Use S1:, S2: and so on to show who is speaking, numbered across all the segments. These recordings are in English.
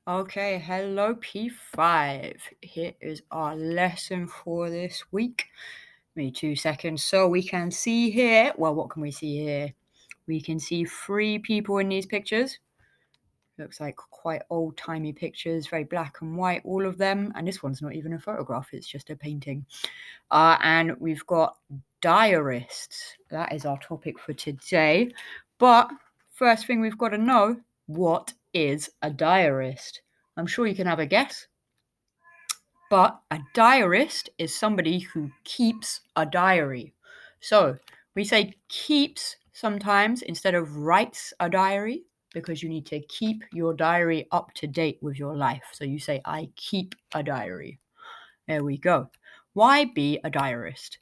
S1: Okay, hello P5. Here is our lesson for this week. Give me 2 seconds. So we can see here, well, what can we see here? We can see three people in these pictures. Looks like quite old-timey pictures, very black and white, all of them. And this one's not even a photograph, it's just a painting. And we've got diarists. That is our topic for today. But first thing we've got to know, what is a diarist? I'm sure you can have a guess. But a diarist is somebody who keeps a diary. So we say keeps sometimes instead of writes a diary because you need to keep your diary up to date with your life. So you say, I keep a diary. There we go. Why be a diarist?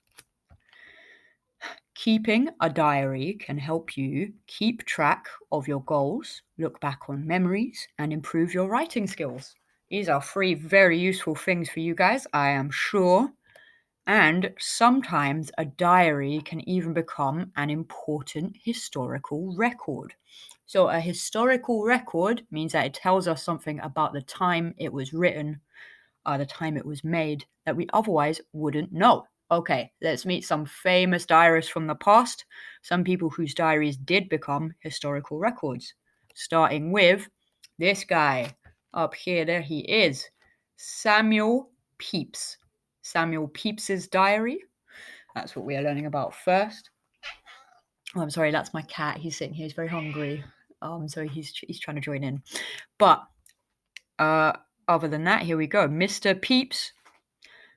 S1: Keeping a diary can help you keep track of your goals, look back on memories, and improve your writing skills. These are three very useful things for you guys, I am sure. And sometimes a diary can even become an important historical record. So, a historical record means that it tells us something about the time it was written, the time it was made, that we otherwise wouldn't know. Okay, let's meet some famous diarists from the past, some people whose diaries did become historical records. Starting with this guy up here, there he is, Samuel Pepys. Samuel Pepys's diary. That's what we are learning about first. Oh, I'm sorry, that's my cat. He's sitting here. He's very hungry. So he's trying to join in. But other than that, here we go. Mr. Pepys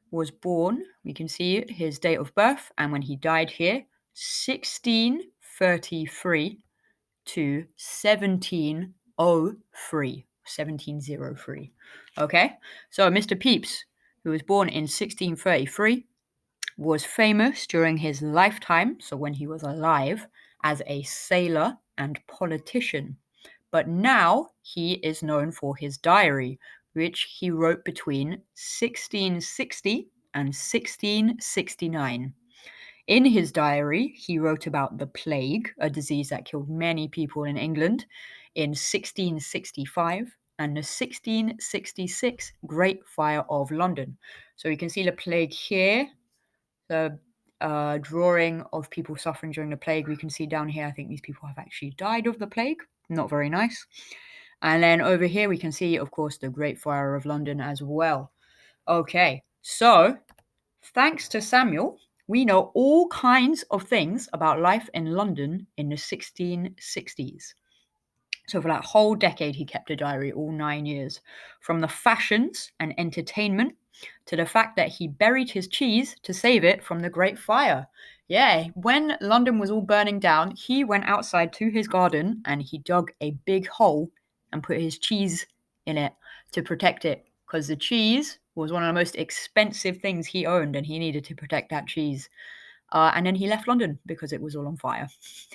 S1: was born. We can see his date of birth and when he died here, 1633 to 1703. 1703. Okay, so Mr. Pepys, who was born in 1633, was famous during his lifetime, so when he was alive, as a sailor and politician. But now he is known for his diary, which he wrote between 1660 and 1669. In his diary, he wrote about the plague, a disease that killed many people in England, in 1665 and the 1666 Great Fire of London. So you can see the plague here, the drawing of people suffering during the plague. We can see down here, I think these people have actually died of the plague. Not very nice. And then over here, we can see, of course, the Great Fire of London as well. Okay, so thanks to Samuel, we know all kinds of things about life in London in the 1660s. So for that whole decade, he kept a diary, all 9 years, from the fashions and entertainment to the fact that he buried his cheese to save it from the Great Fire. Yeah, when London was all burning down, he went outside to his garden and he dug a big hole and put his cheese in it to protect it, because the cheese was one of the most expensive things he owned and he needed to protect that cheese. And then he left London because it was all on fire.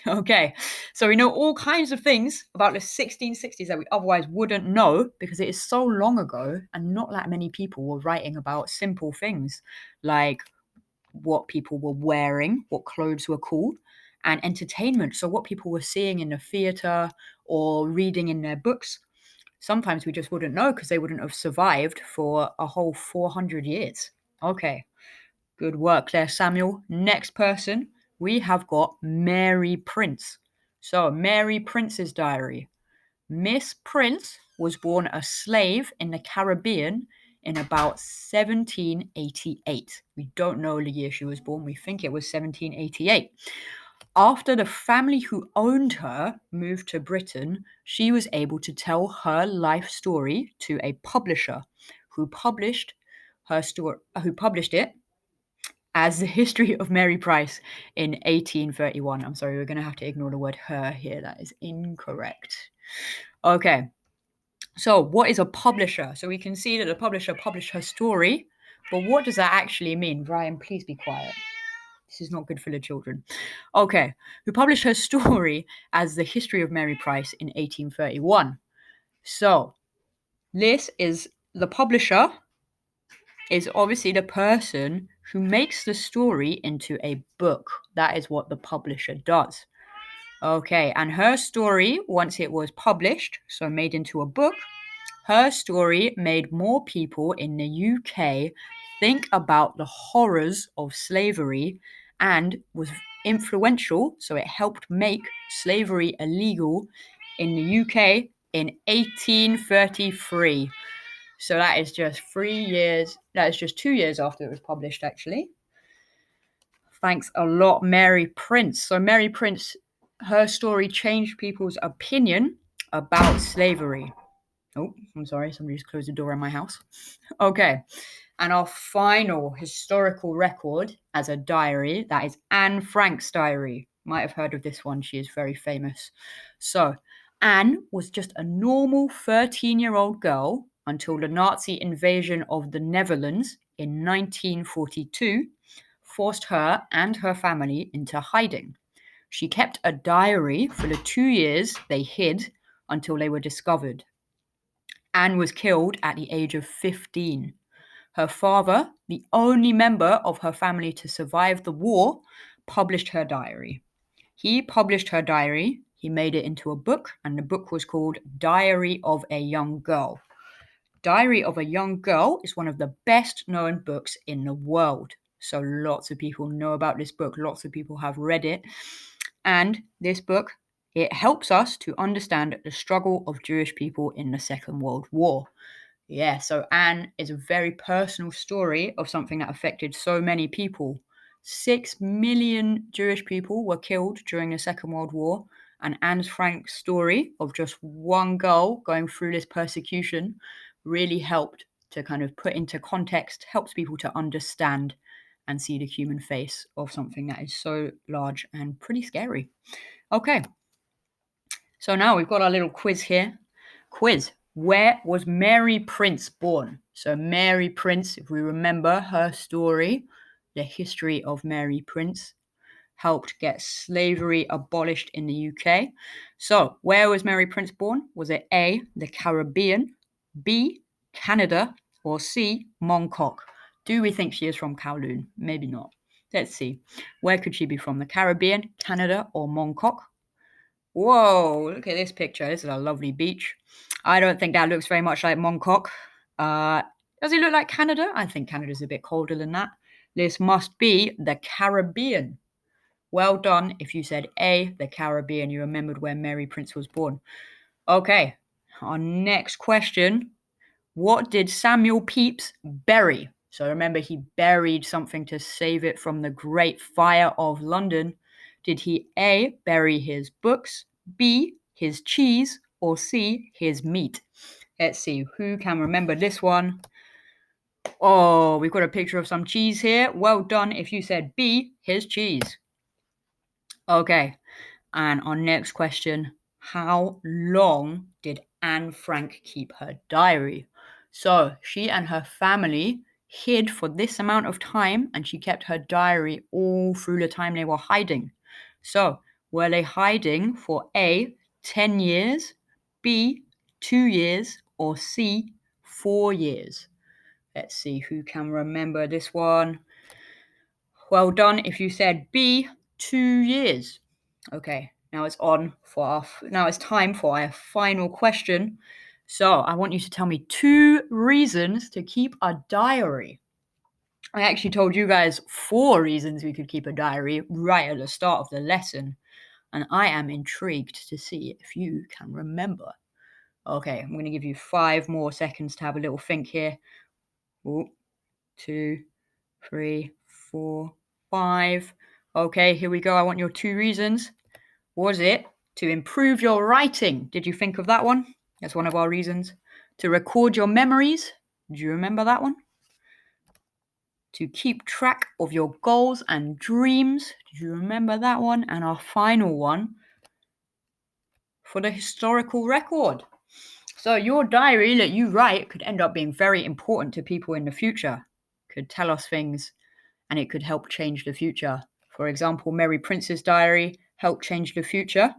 S1: Okay, so we know all kinds of things about the 1660s that we otherwise wouldn't know because it is so long ago and not that many people were writing about simple things like what people were wearing, what clothes were cool, and entertainment. So what people were seeing in the theatre or reading in their books. Sometimes we just wouldn't know because they wouldn't have survived for a whole 400 years. Okay. Good work there, Samuel. Next person, we have got Mary Prince. So, Mary Prince's diary. Miss Prince was born a slave in the Caribbean in about 1788. We don't know the year she was born. We think it was 1788. After the family who owned her moved to Britain, she was able to tell her life story to a publisher who published it as the history of Mary Price in 1831. I'm sorry, we're going to have to ignore the word her here. That is incorrect. Okay, so what is a publisher? So we can see that the publisher published her story, but what does that actually mean? Ryan, please be quiet. This is not good for the children. Okay, who published her story as the history of Mary Price in 1831. So this is the publisher is obviously the person who makes the story into a book. That is what the publisher does. Okay, and her story, once it was published, so made into a book, Her story made more people in the UK think about the horrors of slavery and was influential, so it helped make slavery illegal in the UK in 1833. So that is just 3 years, that is just 2 years after it was published, actually. Thanks a lot, Mary Prince. So Mary Prince, her story changed people's opinion about slavery. Oh, I'm sorry, somebody just closed the door in my house. Okay, and our final historical record as a diary, that is Anne Frank's diary. Might have heard of this one, she is very famous. So, Anne was just a normal 13-year-old girl until the Nazi invasion of the Netherlands in 1942 forced her and her family into hiding. She kept a diary for the 2 years they hid until they were discovered. Anne was killed at the age of 15. Her father, the only member of her family to survive the war, published her diary. He published her diary, he made it into a book, and the book was called Diary of a Young Girl. Diary of a Young Girl is one of the best known books in the world. So lots of people know about this book, lots of people have read it. And this book, it helps us to understand the struggle of Jewish people in the Second World War. Yeah, so Anne is a very personal story of something that affected so many people. 6 million Jewish people were killed during the Second World War, and Anne Frank's story of just one girl going through this persecution really helped to kind of put into context, helps people to understand and see the human face of something that is so large and pretty scary. Okay, so now we've got our little quiz here. Quiz. Where was Mary Prince born? So Mary Prince, if we remember her story, the history of Mary Prince, helped get slavery abolished in the UK. So where was Mary Prince born? Was it A, the Caribbean, B, Canada, or C, Mongkok? Do we think she is from Kowloon? Maybe not. Let's see. Where could she be from? The Caribbean, Canada, or Mongkok? Whoa, look at this picture. This is a lovely beach. I don't think that looks very much like Mongkok. Does it look like Canada? I think Canada's a bit colder than that. This must be the Caribbean. Well done if you said A, the Caribbean. You remembered where Mary Prince was born. Okay, our next question. What did Samuel Pepys bury? So remember, he buried something to save it from the Great Fire of London. Did he A, bury his books, B, his cheese, or C, his meat? Let's see, who can remember this one? Oh, we've got a picture of some cheese here. Well done if you said B, his cheese. Okay, and our next question. How long did Anne Frank keep her diary? So she and her family hid for this amount of time, and she kept her diary all through the time they were hiding. So were they hiding for A, 10 years, B, 2 years, or C, 4 years? Let's see who can remember this one. Well done if you said B, 2 years. Okay, now it's time for our final question. So I want you to tell me 2 reasons to keep a diary. I actually told you guys 4 reasons we could keep a diary right at the start of the lesson, and I am intrigued to see if you can remember. Okay, I'm going to give you 5 more seconds to have a little think here. 2, 3, 4, 5. Okay, here we go. I want your 2 reasons. Was it to improve your writing? Did you think of that one? That's one of our reasons. To record your memories? Do you remember that one? To keep track of your goals and dreams? Do you remember that one? And our final one, for the historical record. So your diary that you write could end up being very important to people in the future. Could tell us things, and it could help change the future. For example, Mary Prince's diary helped change the future.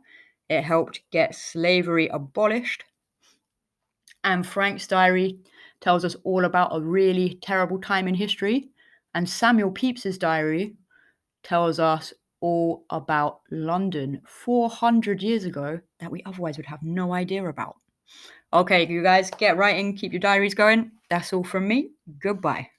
S1: It helped get slavery abolished. Anne Frank's diary tells us all about a really terrible time in history. And Samuel Pepys's diary tells us all about London 400 years ago that we otherwise would have no idea about. Okay, you guys get writing, keep your diaries going. That's all from me. Goodbye.